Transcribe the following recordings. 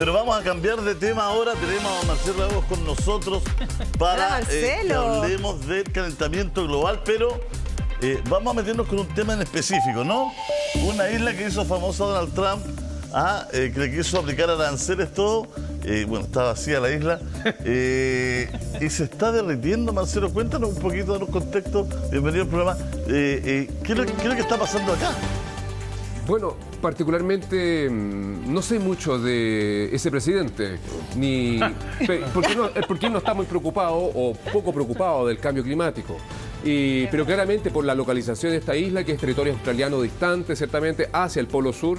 Pero vamos a cambiar de tema ahora. Tenemos a Marcelo Lagos con nosotros para que hablemos del calentamiento global, pero vamos a meternos con un tema en específico, ¿no? Una isla que hizo famosa Donald Trump, que le quiso aplicar aranceles todo. Bueno, está vacía la isla y se está derritiendo. Marcelo, cuéntanos un poquito, danos contexto. Bienvenido al programa. ¿Qué es lo que está pasando acá? Bueno, particularmente no sé mucho de ese presidente, porque él no está muy preocupado o poco preocupado del cambio climático. Pero claramente por la localización de esta isla, que es territorio australiano distante, ciertamente, hacia el Polo Sur,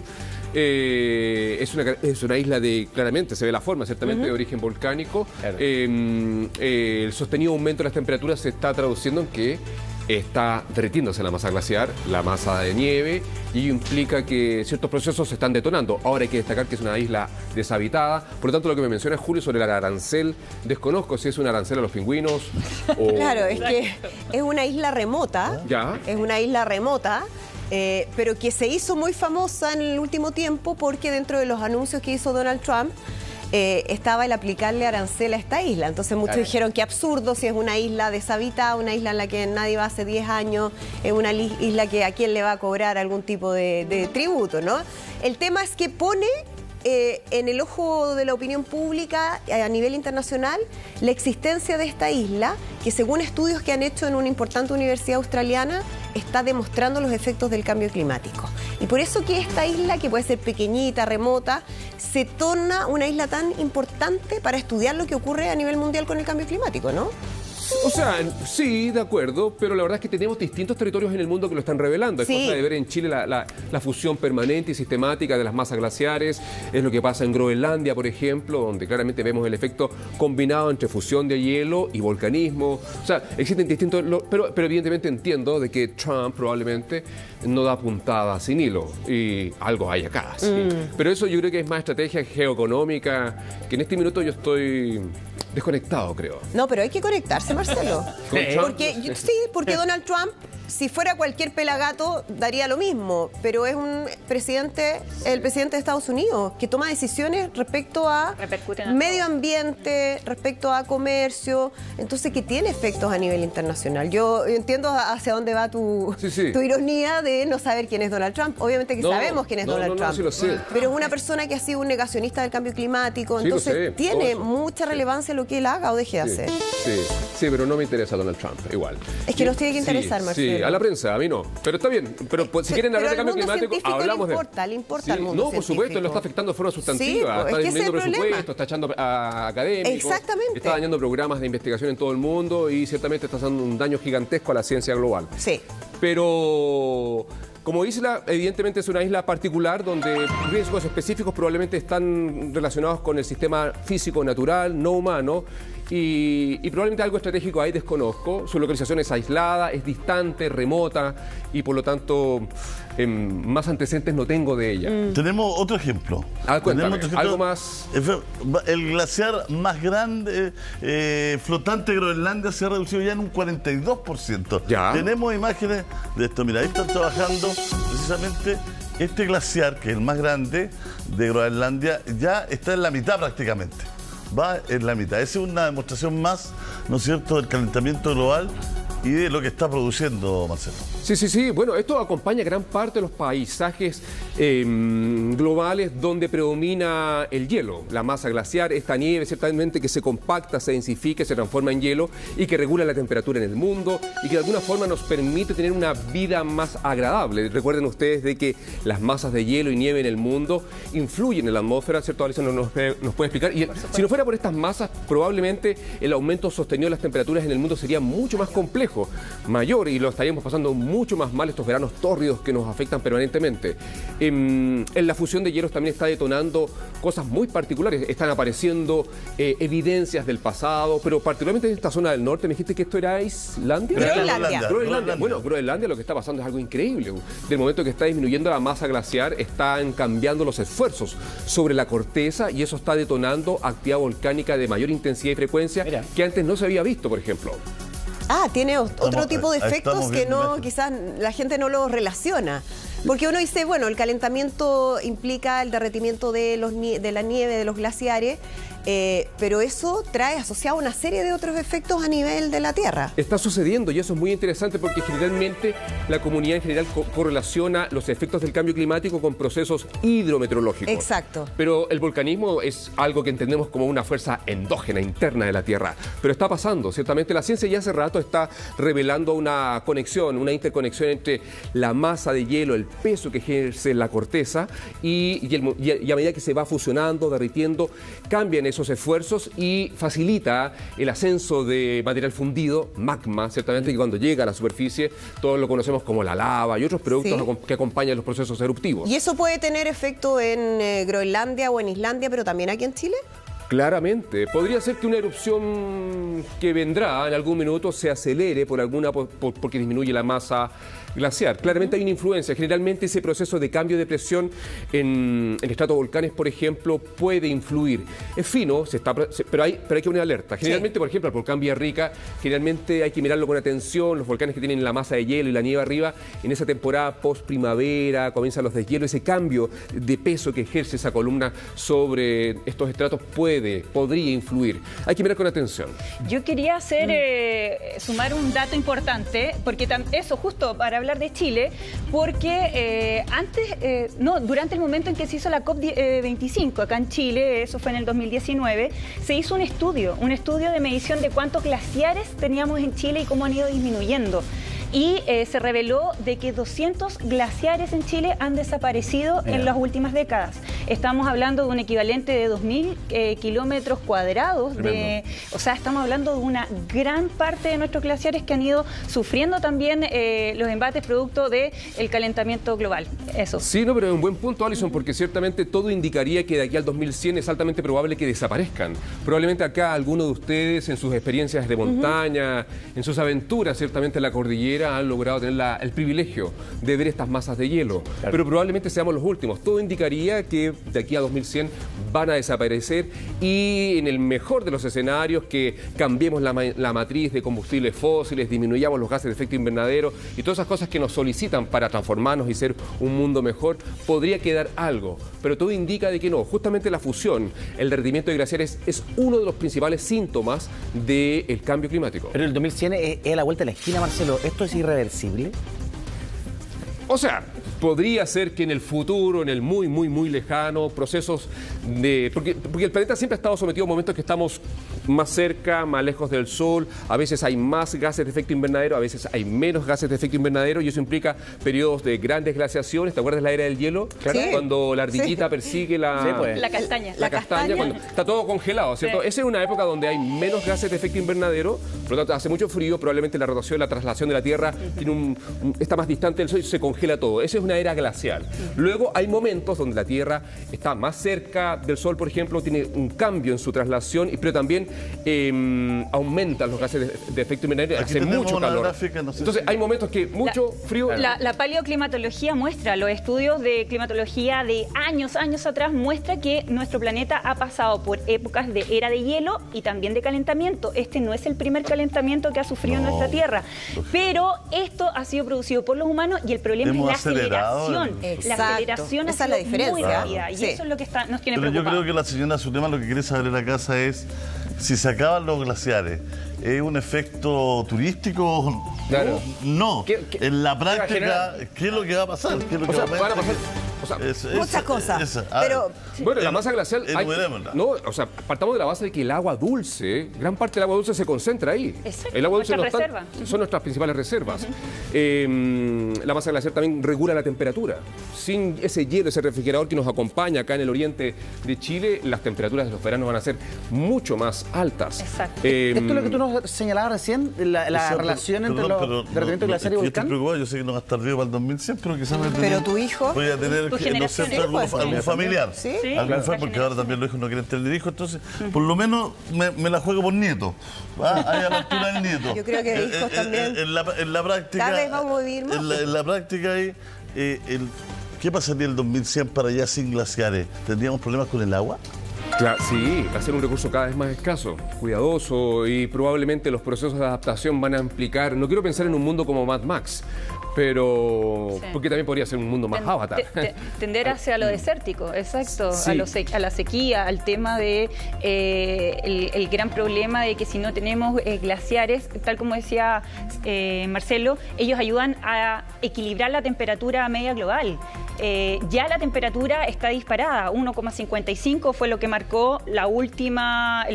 es una isla de, claramente, se ve la forma, ciertamente, de origen volcánico. Claro. El sostenido aumento de las temperaturas se está traduciendo en que está derritiéndose la masa glaciar, la masa de nieve, y ello implica que ciertos procesos se están detonando. Ahora hay que destacar que es una isla deshabitada. Por lo tanto, lo que me menciona Julio sobre el arancel, desconozco si es un arancel a los pingüinos o... Claro, es que es una isla remota. ¿Ya? Es una isla remota, pero que se hizo muy famosa en el último tiempo porque dentro de los anuncios que hizo Donald Trump, estaba el aplicarle arancel a esta isla. Entonces muchos dijeron que absurdo si es una isla deshabitada, una isla en la que nadie va hace 10 años, es una isla que a quién le va a cobrar algún tipo de tributo, ¿no? El tema es que pone en el ojo de la opinión pública a nivel internacional la existencia de esta isla, que según estudios que han hecho en una importante universidad australiana, está demostrando los efectos del cambio climático. Y por eso que esta isla, que puede ser pequeñita, remota, se torna una isla tan importante para estudiar lo que ocurre a nivel mundial con el cambio climático, ¿no? O sea, sí, de acuerdo, pero la verdad es que tenemos distintos territorios en el mundo que lo están revelando. Es cosa de ver en Chile la fusión permanente y sistemática de las masas glaciares. Es lo que pasa en Groenlandia, por ejemplo, donde claramente vemos el efecto combinado entre fusión de hielo y volcanismo. O sea, existen distintos... Pero evidentemente entiendo de que Trump probablemente no da puntada sin hilo. Y algo hay acá, sí. Pero eso yo creo que es más estrategia geoeconómica, que en este minuto yo estoy desconectado, creo. No, pero hay que conectarse, Marcelo. Porque Donald Trump, si fuera cualquier pelagato, daría lo mismo. Pero es el presidente de Estados Unidos, que toma decisiones respecto a medio ambiente, respecto a comercio, entonces que tiene efectos a nivel internacional. Yo entiendo hacia dónde va tu ironía de no saber quién es Donald Trump. Obviamente que sabemos quién es Donald Trump. Sí lo sé. Pero es una persona que ha sido un negacionista del cambio climático, entonces tiene mucha relevancia lo que él haga o deje de hacer. Sí, pero no me interesa Donald Trump, igual. Es que nos tiene que interesar, Marcelo. Sí, a la prensa, a mí no. Pero está bien. Pero si quieren hablar de cambio climático, hablamos de... Le importa al mundo No, por supuesto, él lo está afectando de forma sustantiva. Está disminuyendo presupuesto, está echando a académicos. Exactamente. Está dañando programas de investigación en todo el mundo y ciertamente está haciendo un daño gigantesco a la ciencia global. Sí. Pero... como isla, evidentemente es una isla particular donde riesgos específicos probablemente están relacionados con el sistema físico natural, no humano, y probablemente algo estratégico ahí desconozco. Su localización es aislada, es distante, remota, y por lo tanto más antecedentes no tengo de ella. Tenemos otro ejemplo. Cuéntame, algo más... El glaciar más grande flotante de Groenlandia se ha reducido ya en un 42%. ¿Ya? Tenemos imágenes de esto. Mira, ahí están trabajando precisamente este glaciar, que es el más grande de Groenlandia, ya está en la mitad prácticamente. Va en la mitad. Esa es una demostración más, ¿no es cierto?, del calentamiento global y de lo que está produciendo, Marcelo. Sí. Bueno, esto acompaña gran parte de los paisajes globales donde predomina el hielo, la masa glaciar, esta nieve ciertamente que se compacta, se densifica, se transforma en hielo y que regula la temperatura en el mundo y que de alguna forma nos permite tener una vida más agradable. Recuerden ustedes de que las masas de hielo y nieve en el mundo influyen en la atmósfera, ¿cierto? Alison nos puede explicar. Y si no fuera por estas masas, probablemente el aumento sostenido de las temperaturas en el mundo sería mucho más complejo, mayor, y lo estaríamos pasando mucho más mal estos veranos tórridos que nos afectan permanentemente. En la fusión de hielos también está detonando cosas muy particulares. Están apareciendo evidencias del pasado, pero particularmente en esta zona del norte. ¿Me dijiste que esto era Islandia? Groenlandia. Bueno, Groenlandia lo que está pasando es algo increíble. Del momento que está disminuyendo la masa glaciar, están cambiando los esfuerzos sobre la corteza y eso está detonando actividad volcánica de mayor intensidad y frecuencia que antes no se había visto, por ejemplo. Tiene otro tipo de efectos que no, quizás la gente no lo relaciona. Porque uno dice, bueno, el calentamiento implica el derretimiento de la nieve, de los glaciares, pero eso trae asociado una serie de otros efectos a nivel de la Tierra. Está sucediendo y eso es muy interesante porque generalmente la comunidad en general correlaciona los efectos del cambio climático con procesos hidrometeorológicos. Exacto. Pero el volcanismo es algo que entendemos como una fuerza endógena, interna de la Tierra. Pero está pasando, ciertamente la ciencia ya hace rato está revelando una conexión, una interconexión entre la masa de hielo, el peso que ejerce la corteza y a medida que se va fusionando, derritiendo, cambian esos esfuerzos y facilita el ascenso de material fundido, magma, ciertamente que cuando llega a la superficie todos lo conocemos como la lava y otros productos que acompañan los procesos eruptivos. ¿Y eso puede tener efecto en Groenlandia o en Islandia, pero también aquí en Chile? Claramente. Podría ser que una erupción que vendrá en algún minuto se acelere porque disminuye la masa glaciar. Claramente hay una influencia. Generalmente ese proceso de cambio de presión en estratovolcanes, por ejemplo, puede influir. Es fino, pero hay que poner alerta. Generalmente, por ejemplo, el volcán Villarrica, generalmente hay que mirarlo con atención. Los volcanes que tienen la masa de hielo y la nieve arriba, en esa temporada post-primavera, comienzan los deshielos. Ese cambio de peso que ejerce esa columna sobre estos estratos podría influir. Hay que mirar con atención. Yo quería sumar un dato importante, porque eso justo para hablar de Chile, porque durante el momento en que se hizo la COP25 acá en Chile, eso fue en el 2019, se hizo un estudio de medición de cuántos glaciares teníamos en Chile y cómo han ido disminuyendo. Y se reveló de que 200 glaciares en Chile han desaparecido en las últimas décadas. Estamos hablando de un equivalente de 2.000 kilómetros cuadrados. O sea, estamos hablando de una gran parte de nuestros glaciares que han ido sufriendo también los embates producto del calentamiento global. Eso. Sí, no, pero es un buen punto, Alison, porque ciertamente todo indicaría que de aquí al 2100 es altamente probable que desaparezcan. Probablemente acá algunos de ustedes en sus experiencias de montaña, en sus aventuras, ciertamente en la cordillera, han logrado tener el privilegio de ver estas masas de hielo, pero probablemente seamos los últimos. Todo indicaría que de aquí a 2100 van a desaparecer y en el mejor de los escenarios que cambiemos la matriz de combustibles fósiles, disminuyamos los gases de efecto invernadero y todas esas cosas que nos solicitan para transformarnos y ser un mundo mejor, podría quedar algo, pero todo indica de que no. Justamente la fusión, el derretimiento de glaciares es uno de los principales síntomas del cambio climático. Pero el 2100 es la vuelta de la esquina, Marcelo. ¿Esto es irreversible? O sea, podría ser que en el futuro, en el muy, muy, muy lejano, procesos de... Porque el planeta siempre ha estado sometido a momentos que estamos más cerca, más lejos del Sol. A veces hay más gases de efecto invernadero, a veces hay menos gases de efecto invernadero y eso implica periodos de grandes glaciaciones. ¿Te acuerdas de la era del hielo? Claro. Sí. Cuando la ardillita persigue la castaña. La castaña, cuando está todo congelado, ¿cierto? Sí. Esa es una época donde hay menos gases de efecto invernadero, por lo tanto hace mucho frío, probablemente la rotación, la traslación de la Tierra está más distante del Sol y se congela todo. Esa es una era glacial. Luego hay momentos donde la Tierra está más cerca del Sol, por ejemplo, tiene un cambio en su traslación, pero también aumentan los gases de efecto invernadero, hace mucho calor. Gráfica, no sé. Entonces hay momentos que mucho frío. La paleoclimatología muestra, los estudios de climatología de años atrás muestra que nuestro planeta ha pasado por épocas de era de hielo y también de calentamiento. Este no es el primer calentamiento que ha sufrido nuestra Tierra, pero esto ha sido producido por los humanos y el problema es la aceleración. La aceleración esa es la diferencia. Muy rápida y eso es lo que nos tiene preocupados. Yo creo que la señora Zulema lo que quiere saber en la casa es si se acaban los glaciares. ¿Es un efecto turístico? Claro. No. En la práctica, ¿qué es lo que va a pasar? ¿Qué es lo que va a pasar? Muchas cosas. Pero bueno, la masa glacial. Partamos de la base de que el agua dulce, gran parte del agua dulce se concentra ahí. Exacto. El agua dulce son nuestras principales reservas. La masa glacial también regula la temperatura. Sin ese hielo, ese refrigerador que nos acompaña acá en el oriente de Chile, las temperaturas de los veranos van a ser mucho más altas. Exacto. Esto es lo que tú nos señalabas recién, la relación entre los derretimientos glaciares y volcán. Yo sé que no va a estar vivo para el 2100, pero quizás pero tu hijo voy a tener algún familiar. ¿Sí? Algún familiar, porque ahora también los hijos no quieren tener hijos, entonces por lo menos me la juego por nieto. Ahí a la altura del nieto. Yo creo que hijos también. En la práctica. Cada vez vamos a vivir más. En la práctica ahí, ¿qué pasaría el 2100 para allá sin glaciares? ¿Tendríamos problemas con el agua? Claro, sí, va a ser un recurso cada vez más escaso, cuidadoso y probablemente los procesos de adaptación van a implicar, no quiero pensar en un mundo como Mad Max, pero porque también podría ser un mundo más avatar. Tender hacia lo desértico, exacto, Sí. a la sequía, al tema de el gran problema de que si no tenemos glaciares, tal como decía Marcelo, ellos ayudan a equilibrar la temperatura media global. Ya la temperatura está disparada, 1,55 fue lo que marcó el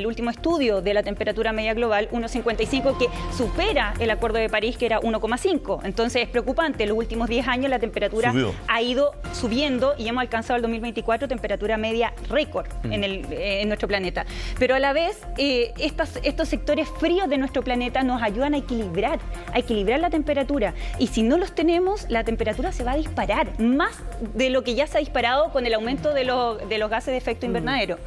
último estudio de la temperatura media global, 1,55, que supera el Acuerdo de París, que era 1,5. Entonces es preocupante, en los últimos 10 años la temperatura ha ido subiendo y hemos alcanzado el 2024 temperatura media récord en nuestro planeta. Pero a la vez, estos sectores fríos de nuestro planeta nos ayudan a equilibrar la temperatura. Y si no los tenemos, la temperatura se va a disparar, más de lo que ya se ha disparado con el aumento de los gases de efecto invernadero.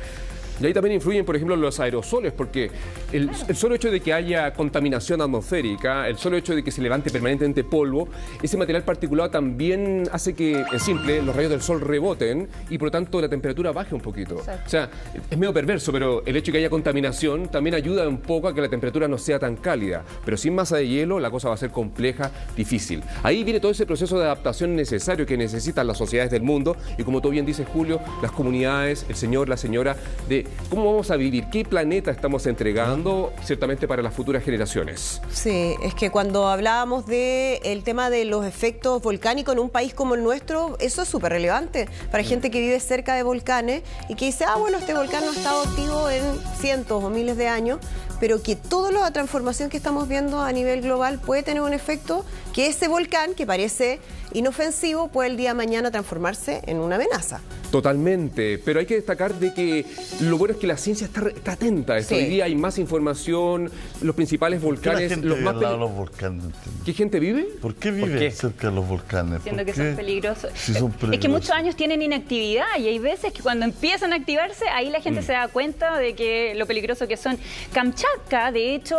Y ahí también influyen, por ejemplo, los aerosoles, porque el solo hecho de que haya contaminación atmosférica, el solo hecho de que se levante permanentemente polvo, ese material particulado también hace que, en simple, los rayos del sol reboten y por lo tanto la temperatura baje un poquito. Exacto. O sea, es medio perverso, pero el hecho de que haya contaminación también ayuda un poco a que la temperatura no sea tan cálida. Pero sin masa de hielo la cosa va a ser compleja, difícil. Ahí viene todo ese proceso de adaptación necesario que necesitan las sociedades del mundo y, como tú bien dices, Julio, las comunidades, el señor, la señora, de cómo vamos a vivir, qué planeta estamos entregando ciertamente para las futuras generaciones. Sí, es que cuando hablábamos del tema de los efectos volcánicos en un país como el nuestro, eso es súper relevante para gente que vive cerca de volcanes y que dice, bueno, este volcán no ha estado activo en cientos o miles de años, pero que toda la transformación que estamos viendo a nivel global puede tener un efecto que ese volcán, que parece inofensivo, puede el día de mañana transformarse en una amenaza. Totalmente, pero hay que destacar de que lo bueno es que la ciencia está atenta a esto. Sí. Hoy día hay más información, los principales volcanes... ¿Por qué la gente los vive más al lado de los volcanes? ¿Qué gente vive? ¿Por qué vive cerca de los volcanes? Siendo que ¿Por qué? son peligrosos. Sí, son Es que peligrosos. muchos años tienen inactividad y hay veces que cuando empiezan a activarse, ahí la gente se da cuenta de que lo peligroso que son. Kamchatka, de hecho,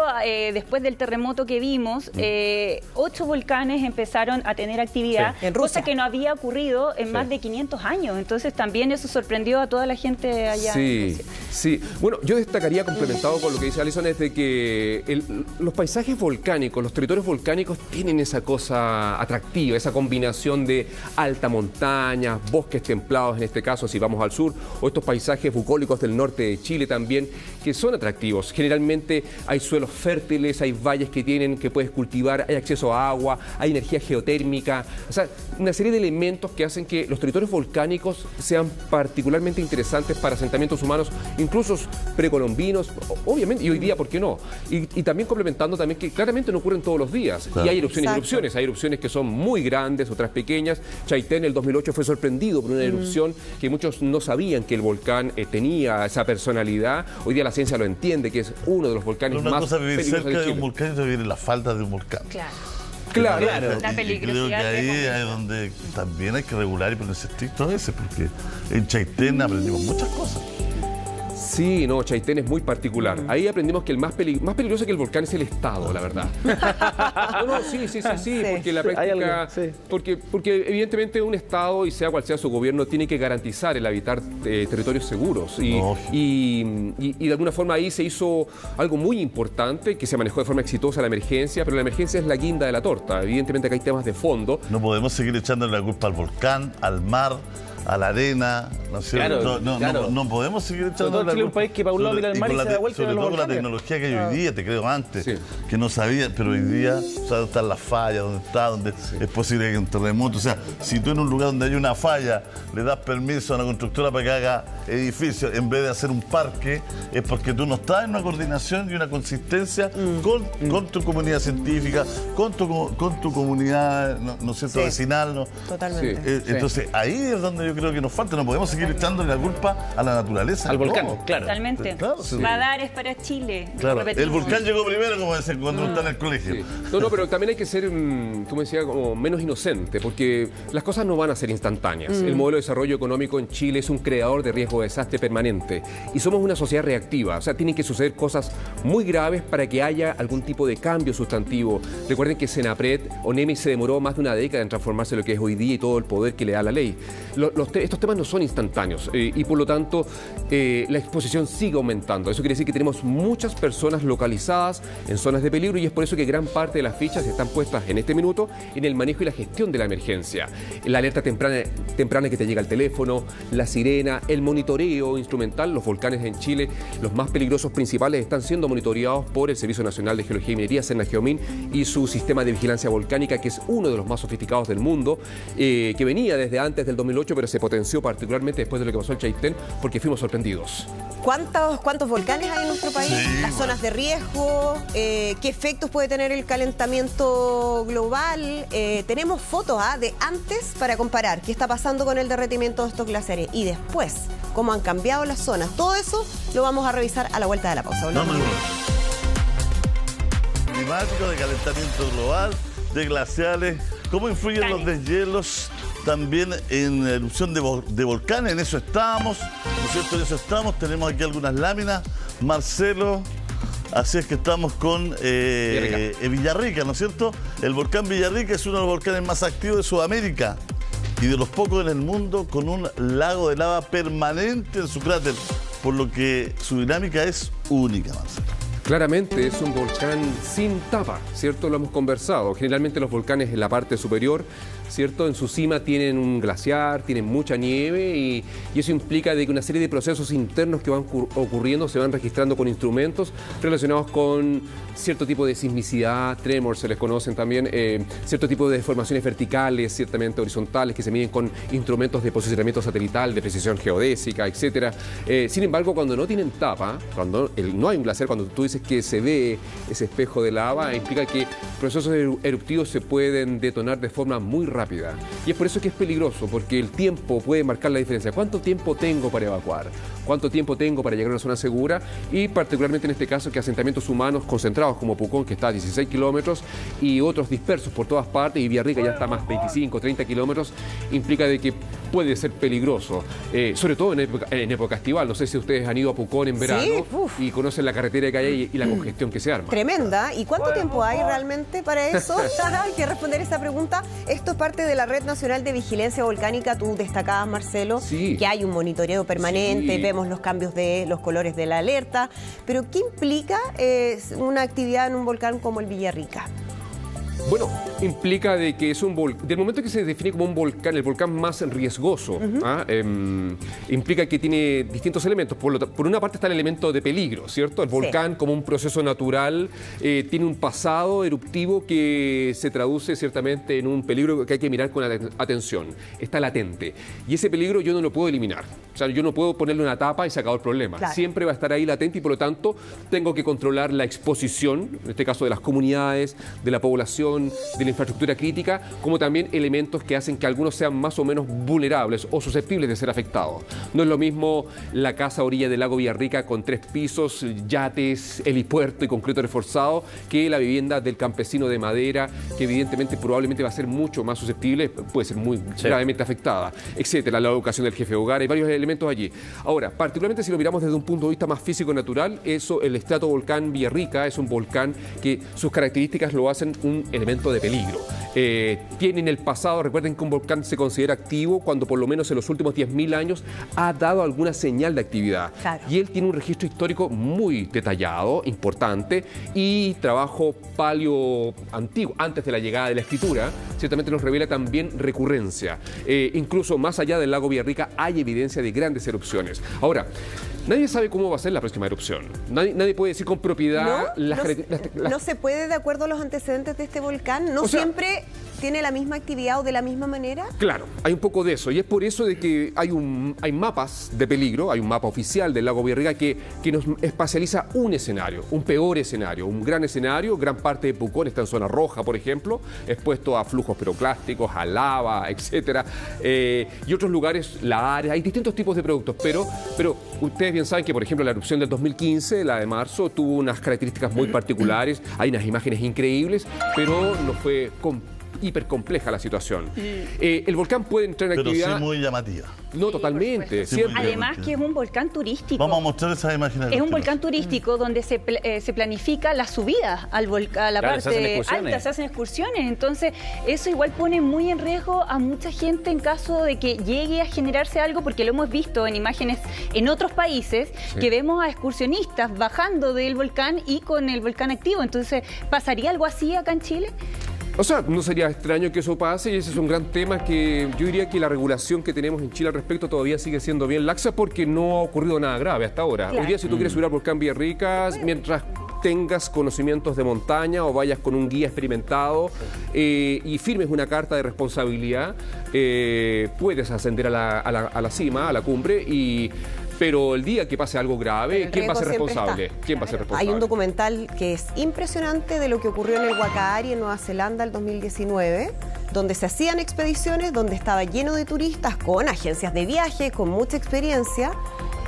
después del terremoto que vimos, 8 volcanes empezaron a tener actividad, en Rusia, cosa que no había ocurrido en más de 500 años. Entonces también eso sorprendió a toda la gente allá. Sí, sí. Bueno, yo destacaría, complementado con lo que dice Alison, es de que los paisajes volcánicos, los territorios volcánicos tienen esa cosa atractiva, esa combinación de alta montaña, bosques templados en este caso, si vamos al sur, o estos paisajes bucólicos del norte de Chile también, que son atractivos. Generalmente hay suelos fértiles, hay valles que puedes cultivar, hay acceso a agua, hay energía geotérmica, o sea, una serie de elementos que hacen que los territorios volcánicos sean particularmente interesantes para asentamientos humanos, incluso precolombinos, obviamente, y hoy día, ¿por qué no? Y también complementando también que claramente no ocurren todos los días. Claro. Y hay erupciones y erupciones. Hay erupciones que son muy grandes, otras pequeñas. Chaitén en el 2008 fue sorprendido por una erupción que muchos no sabían que el volcán tenía esa personalidad. Hoy día la ciencia lo entiende, que es uno de los volcanes más peligrosos de Chile. Una cosa es vivir cerca de un volcán y otra vivir en la falda de un volcán. Claro. La peligrosidad. Creo que ahí es donde también hay que regular y ponerse estricto a veces, porque en Chaitén aprendimos muchas cosas. Sí, no, Chaitén es muy particular. Ahí aprendimos que el más peligroso que el volcán es el Estado, la verdad. Sí, porque la práctica... Porque evidentemente un Estado, y sea cual sea su gobierno, tiene que garantizar el habitar territorios seguros. Y de alguna forma ahí se hizo algo muy importante, que se manejó de forma exitosa la emergencia, pero la emergencia es la guinda de la torta. Evidentemente acá hay temas de fondo. No podemos seguir echándole la culpa al volcán, al mar, a la arena, ¿no es cierto? No podemos seguir echando la culpa. un país que para un lado mira el mar y se da vuelta. Sobre todo con la tecnología que hay hoy día, te creo antes, que no sabía, pero hoy día, o sea, dónde están las fallas, dónde es posible que haya un terremoto. O sea, si tú en un lugar donde hay una falla le das permiso a una constructora para que haga edificios en vez de hacer un parque, es porque tú no estás en una coordinación y una consistencia con tu comunidad científica, con tu comunidad, ¿no es cierto?, vecinal. ¿no? Totalmente. Entonces, ahí es donde yo creo que nos falta. No podemos seguir echándole la culpa a la naturaleza. Al volcán, claro. Totalmente. Claro, Radares para Chile. Claro. El volcán llegó primero, como dicen cuando uno está en el colegio. Sí. No, pero también hay que ser, como decía, como menos inocente, porque las cosas no van a ser instantáneas. El modelo de desarrollo económico en Chile es un creador de riesgo de desastre permanente. Y somos una sociedad reactiva. O sea, tienen que suceder cosas muy graves para que haya algún tipo de cambio sustantivo. Recuerden que Senapred o NEMI se demoró más de una década en transformarse en lo que es hoy día y todo el poder que le da la ley. Los estos temas no son instantáneos y por lo tanto la exposición sigue aumentando. Eso quiere decir que tenemos muchas personas localizadas en zonas de peligro y es por eso que gran parte de las fichas están puestas en este minuto en el manejo y la gestión de la emergencia. La alerta temprana que te llega al teléfono, la sirena, el monitoreo instrumental. Los volcanes en Chile, los más peligrosos principales, están siendo monitoreados por el Servicio Nacional de Geología y Minería, Senaggeomin, y su sistema de vigilancia volcánica, que es uno de los más sofisticados del mundo, que venía desde antes del 2008, pero se potenció particularmente después de lo que pasó en Chaitén, porque fuimos sorprendidos. ¿Cuántos volcanes hay en nuestro país? Sí, las zonas de riesgo, qué efectos puede tener el calentamiento global. Tenemos fotos de antes para comparar qué está pasando con el derretimiento de estos glaciares y después, cómo han cambiado las zonas. Todo eso lo vamos a revisar a la vuelta de la pausa. Climático, de calentamiento global, de glaciales, cómo influyen los deshielos también en la erupción de volcanes. En eso estamos, ¿no es cierto? En eso estamos. Tenemos aquí algunas láminas. Marcelo, así es que estamos con Villarrica, ¿no es cierto? El volcán Villarrica es uno de los volcanes más activos de Sudamérica y de los pocos en el mundo con un lago de lava permanente en su cráter, por lo que su dinámica es única, Marcelo. Claramente es un volcán sin tapa, ¿cierto? Lo hemos conversado. Generalmente los volcanes en la parte superior, ¿cierto? En su cima tienen un glaciar, tienen mucha nieve y eso implica de que una serie de procesos internos que van ocurriendo se van registrando con instrumentos relacionados con cierto tipo de sismicidad, tremors se les conocen también, cierto tipo de deformaciones verticales, ciertamente horizontales, que se miden con instrumentos de posicionamiento satelital, de precisión geodésica, etc. Sin embargo, cuando no tienen tapa, cuando no hay un glaciar, cuando tú dices que se ve ese espejo de lava, implica que procesos eruptivos se pueden detonar de forma muy rápida. Y es por eso que es peligroso, porque el tiempo puede marcar la diferencia. ¿Cuánto tiempo tengo para evacuar? ¿Cuánto tiempo tengo para llegar a una zona segura? Y particularmente en este caso que asentamientos humanos concentrados como Pucón, que está a 16 kilómetros, y otros dispersos por todas partes, y Villarrica ya está a más 25, 30 kilómetros, implica de que puede ser peligroso, sobre todo en época estival. No sé si ustedes han ido a Pucón en verano y conocen la carretera que hay ahí y la congestión que se arma. Tremenda. ¿Y cuánto tiempo hay realmente para eso? Hay que responder esa pregunta. Esto es parte de la Red Nacional de Vigilancia Volcánica. Tú destacabas, Marcelo, que hay un monitoreo permanente, vemos los cambios de los colores de la alerta. Pero ¿qué implica una actividad en un volcán como el Villarrica? Bueno, implica de que es un volcán, del momento que se define como un volcán, el volcán más riesgoso, implica que tiene distintos elementos. Por una parte está el elemento de peligro, ¿cierto? El volcán como un proceso natural tiene un pasado eruptivo que se traduce ciertamente en un peligro que hay que mirar con atención. Está latente. Y ese peligro yo no lo puedo eliminar. O sea, yo no puedo ponerle una tapa y se acabó el problema. Claro. Siempre va a estar ahí latente y por lo tanto tengo que controlar la exposición, en este caso de las comunidades, de la población, de la infraestructura crítica, como también elementos que hacen que algunos sean más o menos vulnerables o susceptibles de ser afectados. No es lo mismo la casa a orilla del lago Villarrica con 3 pisos, yates, helipuerto y concreto reforzado, que la vivienda del campesino de madera, que evidentemente probablemente va a ser mucho más susceptible, puede ser muy gravemente afectada, etcétera. La educación del jefe de hogar, hay varios elementos allí. Ahora, particularmente si lo miramos desde un punto de vista más físico-natural, el estratovolcán Villarrica es un volcán que sus características lo hacen un elemento de peligro. Tiene en el pasado, recuerden que un volcán se considera activo cuando por lo menos en los últimos 10.000 años ha dado alguna señal de actividad. Claro. Y él tiene un registro histórico muy detallado, importante, y trabajo paleo antiguo, antes de la llegada de la escritura, ciertamente nos revela también recurrencia. Incluso más allá del lago Villarrica hay evidencia de grandes erupciones. Ahora, nadie sabe cómo va a ser la próxima erupción. Nadie puede decir con propiedad... No se puede, de acuerdo a los antecedentes de este volcán, no siempre tiene la misma actividad o de la misma manera. Claro, hay un poco de eso y es por eso de que hay mapas de peligro, hay un mapa oficial del lago Villarrica que nos espacializa un escenario, un peor escenario, un gran escenario. Gran parte de Pucón está en zona roja, por ejemplo, expuesto a flujos piroclásticos, a lava, etcétera, y otros lugares, la área, hay distintos tipos de productos, pero ustedes bien saben que, por ejemplo, la erupción del 2015, la de marzo, tuvo unas características muy particulares, hay unas imágenes increíbles, pero no fue hipercompleja la situación. El volcán puede entrar en actividad... Pero sí muy llamativa. No, totalmente. Sí, además que es un volcán turístico. Vamos a mostrar esas imágenes. Es un volcán turístico donde se planifica la subida al volcán, a la parte alta, se hacen excursiones. Entonces, eso igual pone muy en riesgo a mucha gente en caso de que llegue a generarse algo, porque lo hemos visto en imágenes en otros países, que vemos a excursionistas bajando del volcán y con el volcán activo. Entonces, ¿pasaría algo así acá en Chile? O sea, no sería extraño que eso pase, y ese es un gran tema que yo diría que la regulación que tenemos en Chile al respecto todavía sigue siendo bien laxa, porque no ha ocurrido nada grave hasta ahora. Claro. Hoy día, si tú quieres subir al volcán Villarrica, mientras tengas conocimientos de montaña o vayas con un guía experimentado y firmes una carta de responsabilidad, puedes ascender a la cima, a la cumbre, pero el día que pase algo grave, ¿quién va a ser responsable? ¿Quién va a ser responsable? Hay un documental que es impresionante de lo que ocurrió en el Whakaari, en Nueva Zelanda, el 2019, donde se hacían expediciones, donde estaba lleno de turistas con agencias de viaje, con mucha experiencia,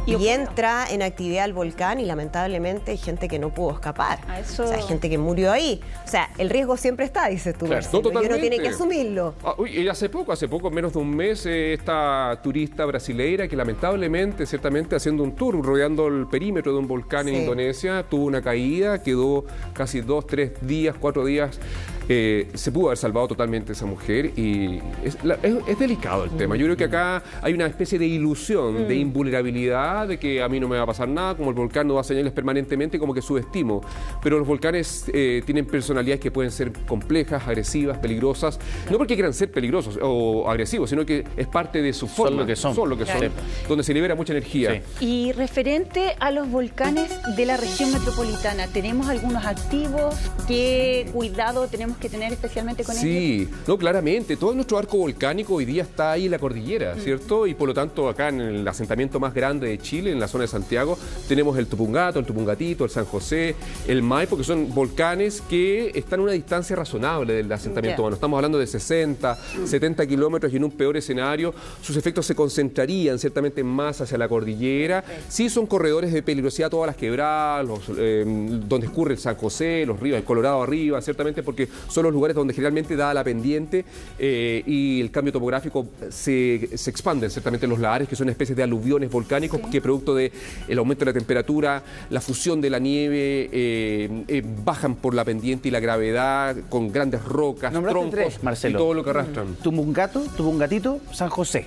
y entra en actividad el volcán y lamentablemente hay gente que no pudo escapar. O sea, hay gente que murió ahí. O sea, el riesgo siempre está, dices tú, claro, Marcelo, y uno tiene que asumirlo. Y hace poco, menos de un mes, esta turista brasileira que lamentablemente, ciertamente haciendo un tour rodeando el perímetro de un volcán en Indonesia, tuvo una caída, quedó casi 2, 3 días, 4 días. Se pudo haber salvado totalmente esa mujer, y es delicado el tema. Yo creo que acá hay una especie de ilusión, de invulnerabilidad, de que a mí no me va a pasar nada, como el volcán no da señales permanentemente, como que subestimo. Pero los volcanes tienen personalidades que pueden ser complejas, agresivas, peligrosas, no porque quieran ser peligrosos o agresivos, sino que es parte de su forma. Son lo que son, donde se libera mucha energía. Y referente a los volcanes de la región metropolitana, ¿tenemos algunos activos? ¿Qué cuidado tenemos que tener especialmente con ellos? Sí, no, claramente. Todo nuestro arco volcánico hoy día está ahí en la cordillera, ¿cierto? Y por lo tanto, acá en el asentamiento más grande de Chile, en la zona de Santiago, tenemos el Tupungato, el Tupungatito, el San José, el Maipo, que son volcanes que están a una distancia razonable del asentamiento humano. Estamos hablando de 60, 70 kilómetros, y en un peor escenario sus efectos se concentrarían ciertamente más hacia la cordillera. Sí, son corredores de peligrosidad todas las quebradas, donde escurre el San José, los ríos, el Colorado arriba, ciertamente, porque son los lugares donde generalmente da la pendiente y el cambio topográfico se expanden ciertamente los lahares, que son especies de aluviones volcánicos que producto del aumento de la temperatura, la fusión de la nieve, bajan por la pendiente y la gravedad con grandes rocas, troncos, Marcelo, y todo lo que arrastran. Tupungatito, San José.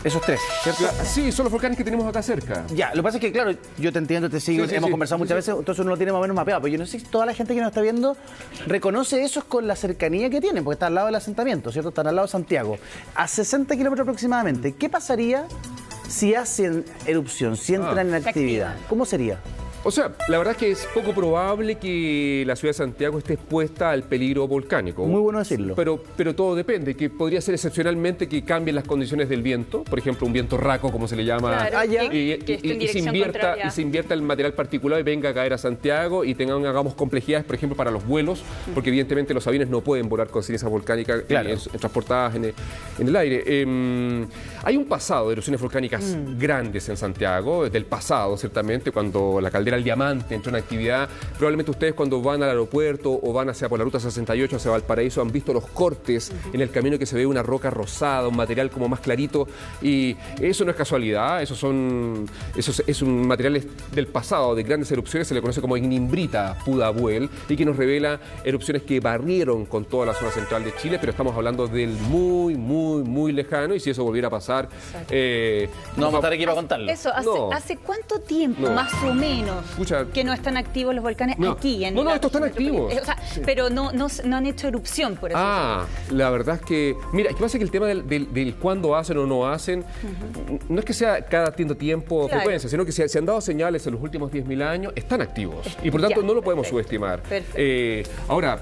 Esos 3, ¿cierto? Sí, son los volcanes que tenemos acá cerca. Ya, lo que pasa es que, claro, yo te entiendo, te sigo, hemos conversado muchas veces, entonces uno lo tiene más o menos mapeado, pero yo no sé si toda la gente que nos está viendo reconoce esos con la cercanía que tienen, porque está al lado del asentamiento, ¿cierto? Están al lado de Santiago, a 60 kilómetros aproximadamente. ¿Qué pasaría si hacen erupción, si entran en actividad? ¿Cómo sería? O sea, la verdad es que es poco probable que la ciudad de Santiago esté expuesta al peligro volcánico. Muy bueno decirlo. Pero todo depende, que podría ser excepcionalmente que cambien las condiciones del viento, por ejemplo, un viento raco, como se le llama, y se invierta el material particular y venga a caer a Santiago y hagamos complejidades, por ejemplo, para los vuelos, porque evidentemente los aviones no pueden volar con ceniza volcánica transportadas en el aire. Hay un pasado de erupciones volcánicas grandes en Santiago, del pasado, ciertamente, cuando la caldera El Diamante entró en actividad. Probablemente ustedes, cuando van al aeropuerto o van hacia por la ruta 68 hacia Valparaíso, han visto los cortes en el camino, que se ve una roca rosada, un material como más clarito, y eso no es casualidad, es un material del pasado, de grandes erupciones, se le conoce como ignimbrita Pudahuel, y que nos revela erupciones que barrieron con toda la zona central de Chile, pero estamos hablando del muy lejano, y si eso volviera a pasar... no vamos a estar aquí para contarlo. Eso, ¿hace cuánto tiempo, más o menos, que no están activos los volcanes aquí? Estos están activos. O sea, pero no han hecho erupción, por eso. La verdad es que... Mira, ¿qué pasa? Que el tema del cuándo hacen o no hacen, no es que sea cada tiempo o frecuencia, sino que se han dado señales en los últimos 10.000 años, están activos. Y por tanto no lo podemos subestimar. Ahora,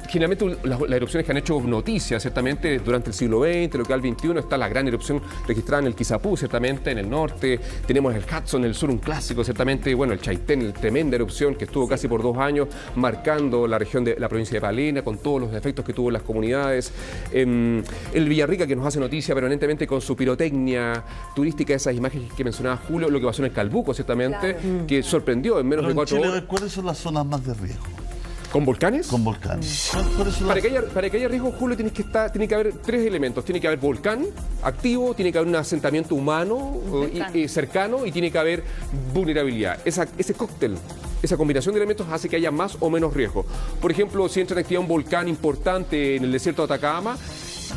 generalmente las erupciones que han hecho noticia, ciertamente, durante el siglo XX, lo que al XXI, está la gran erupción registrada en el Quizapú, ciertamente, en el norte. Tenemos el Hudson, en el sur, un clásico, ciertamente. Bueno, el Chaitén, tremenda erupción que estuvo casi por 2 años, marcando la región de la provincia de Palena, con todos los efectos que tuvo en las comunidades. El Villarrica, que nos hace noticia permanentemente con su pirotecnia turística, esas imágenes que mencionaba Julio, lo que pasó en el Calbuco, ciertamente, que sorprendió en menos de 4 horas. ¿Cuáles son las zonas más de riesgo? ¿Con volcanes? Con volcanes. ¿Cuáles son Para que haya riesgo, Julio, tiene que haber 3 elementos. Tiene que haber volcán activo, tiene que haber un asentamiento humano cercano y tiene que haber vulnerabilidad. Ese cóctel, esa combinación de elementos hace que haya más o menos riesgo. Por ejemplo, si entra en actividad un volcán importante en el desierto de Atacama,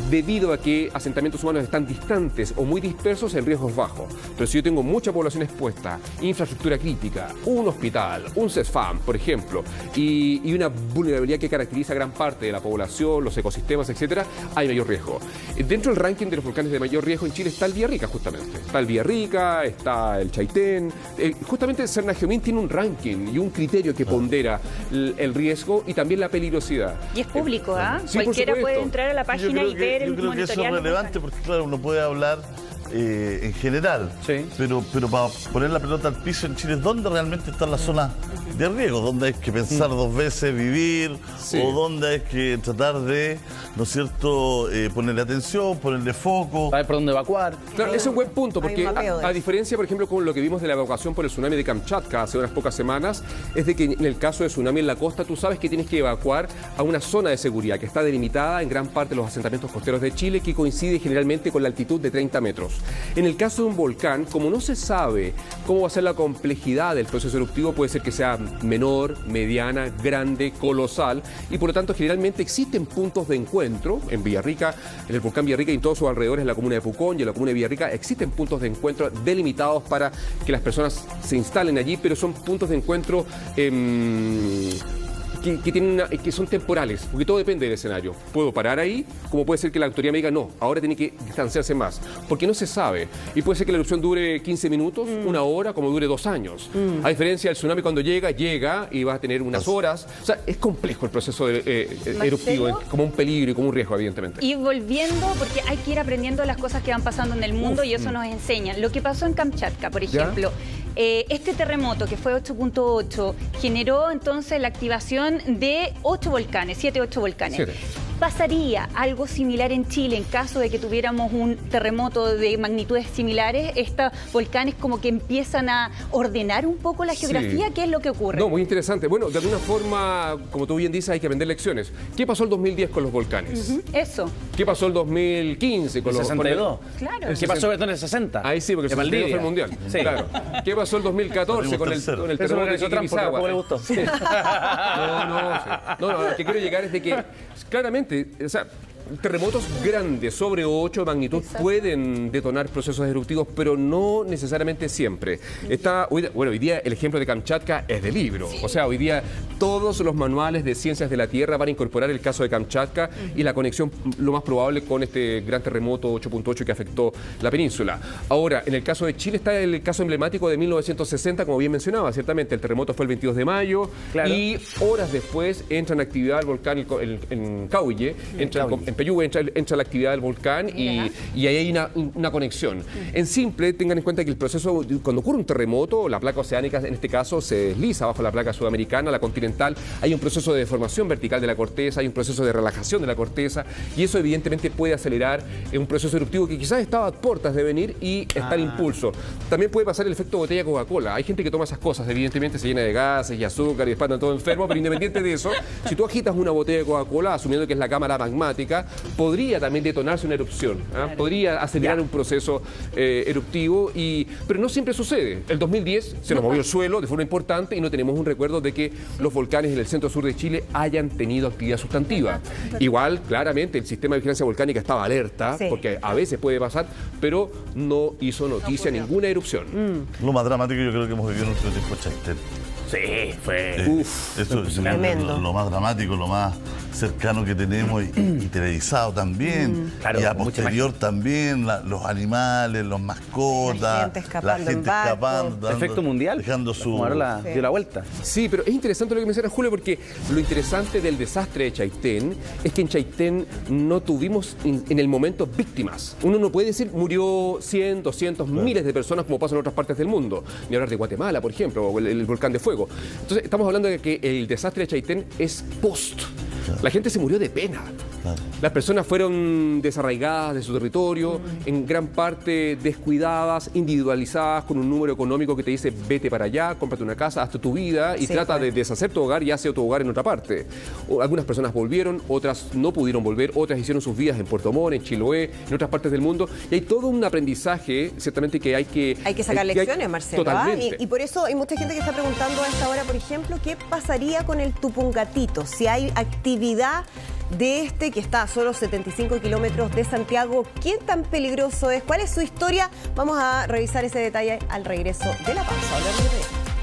debido a que asentamientos humanos están distantes o muy dispersos, el riesgo es bajo. Pero si yo tengo mucha población expuesta, infraestructura crítica, un hospital, un CESFAM, por ejemplo, y una vulnerabilidad que caracteriza a gran parte de la población, los ecosistemas, etcétera, hay mayor riesgo. Dentro del ranking de los volcanes de mayor riesgo en Chile está el Villarrica, justamente. Está el Villarrica, está el Chaitén. Justamente el Cernagiomín tiene un ranking y un criterio que pondera el riesgo y también la peligrosidad. Y es público, ¿ah? Sí, Cualquiera puede entrar a la página y ver el Yo creo que eso es relevante porque, claro, uno puede hablar en general, Sí. pero para poner la pelota al piso en Chile, ¿dónde realmente están las zonas de riesgo? ¿Dónde hay que pensar 2 veces vivir? Sí. ¿O dónde hay que tratar de, ¿no es cierto?, ponerle atención, ponerle foco? Saber por dónde evacuar. Claro, ese es un buen punto, Hay porque un mapeo de a eso. diferencia, por ejemplo, con lo que vimos de la evacuación por el tsunami de Kamchatka hace unas pocas semanas, es de que en el caso de tsunami en la costa, tú sabes que tienes que evacuar a una zona de seguridad que está delimitada en gran parte de los asentamientos costeros de Chile, que coincide generalmente con la altitud de 30 metros. En el caso de un volcán, como no se sabe cómo va a ser la complejidad del proceso eruptivo, puede ser que sea menor, mediana, grande, colosal, y por lo tanto generalmente existen puntos de encuentro en Villarrica, en el volcán Villarrica y en todos sus alrededores, en la comuna de Pucón y en la comuna de Villarrica, existen puntos de encuentro delimitados para que las personas se instalen allí, pero son puntos de encuentro que son temporales, porque todo depende del escenario. Puedo parar ahí, como puede ser que la autoridad me diga, no, ahora tiene que distanciarse más, porque no se sabe. Y puede ser que la erupción dure 15 minutos, 1 hora, como dure 2 años. A diferencia del tsunami, cuando llega y va a tener unas horas. O sea, es complejo el proceso eruptivo, como un peligro y como un riesgo, evidentemente. Y volviendo, porque hay que ir aprendiendo las cosas que van pasando en el mundo y eso nos enseña. Lo que pasó en Kamchatka, por ejemplo, este terremoto que fue 8.8 generó entonces la activación de 8 volcanes, 8 volcanes. 7. ¿Pasaría algo similar en Chile en caso de que tuviéramos un terremoto de magnitudes similares? Estos volcanes como que empiezan a ordenar un poco la geografía. Sí. ¿Qué es lo que ocurre? No, muy interesante. Bueno, de alguna forma, como tú bien dices, hay que aprender lecciones. ¿Qué pasó el 2010 con los volcanes? Eso. ¿Qué pasó el 2015 con El los 62. Claro. ¿Qué pasó en el 60? Ahí sí, porque el En 62 fue el Valdivia. mundial. Sí. Claro. ¿Qué pasó el 2014 con el Eso lo terremoto de organizó Trump, porque Chiquisagua? ¿cómo le gustó? Sí. No, lo que quiero llegar es de que claramente, o sea, terremotos grandes, sobre 8 de magnitud, pueden detonar procesos eruptivos, pero no necesariamente siempre. Hoy día el ejemplo de Kamchatka es de libro. O sea, hoy día todos los manuales de ciencias de la Tierra van a incorporar el caso de Kamchatka y la conexión, lo más probable, con este gran terremoto 8.8 que afectó la península. Ahora, en el caso de Chile está el caso emblemático de 1960, como bien mencionaba, ciertamente. El terremoto fue el 22 de mayo y horas después entra en actividad el volcán en Cauye, en Peyúgue, entra la actividad del volcán y ahí hay una conexión. En simple, tengan en cuenta que el proceso, cuando ocurre un terremoto, la placa oceánica en este caso se desliza bajo la placa sudamericana, la continental, hay un proceso de deformación vertical de la corteza, hay un proceso de relajación de la corteza y eso evidentemente puede acelerar un proceso eruptivo que quizás estaba a puertas de venir y está en impulso. También puede pasar el efecto botella Coca-Cola. Hay gente que toma esas cosas, evidentemente se llena de gases y azúcar y después andan todo enfermo, pero independiente de eso, si tú agitas una botella de Coca-Cola, asumiendo que es la cámara magmática, podría también detonarse una erupción, podría acelerar un proceso eruptivo, pero no siempre sucede. El 2010 se nos movió el suelo de forma importante y no tenemos un recuerdo de que los volcanes en el centro-sur de Chile hayan tenido actividad sustantiva. Igual, claramente, el sistema de vigilancia volcánica estaba alerta, porque a veces puede pasar, pero no hizo noticia ninguna erupción. Lo más dramático yo creo que hemos vivido en nuestro tiempo, Chaitén. Sí, fue... Eso es tremendo. lo más dramático, lo más cercano que tenemos y televisado también. Claro, y a mucha posterior también, los animales, los mascotas, La gente escapando en barco. Efecto mundial. Dejando su... Como ahora dio la vuelta. Sí, pero es interesante lo que menciona Julio, porque lo interesante del desastre de Chaitén es que en Chaitén no tuvimos en el momento víctimas. Uno no puede decir murió 100, 200, miles de personas como pasa en otras partes del mundo. Ni hablar de Guatemala, por ejemplo, o el volcán de fuego. Entonces, estamos hablando de que el desastre de Chaitén es post. La gente se murió de pena. Las personas fueron desarraigadas de su territorio, en gran parte descuidadas, individualizadas, con un número económico que te dice vete para allá, cómprate una casa, hazte tu vida y trata de deshacer tu hogar y hace tu hogar en otra parte. Algunas personas volvieron, otras no pudieron volver, otras hicieron sus vidas en Puerto Montt, en Chiloé, en otras partes del mundo. Y hay todo un aprendizaje, ciertamente, que hay que... Hay que sacar lecciones, Marcelo. Totalmente. Y por eso hay mucha gente que está preguntando a esta hora, por ejemplo, ¿qué pasaría con el Tupungatito? Si hay actividad de que está a solo 75 kilómetros de Santiago, ¿qué tan peligroso es? ¿Cuál es su historia? Vamos a revisar ese detalle al regreso de la pausa.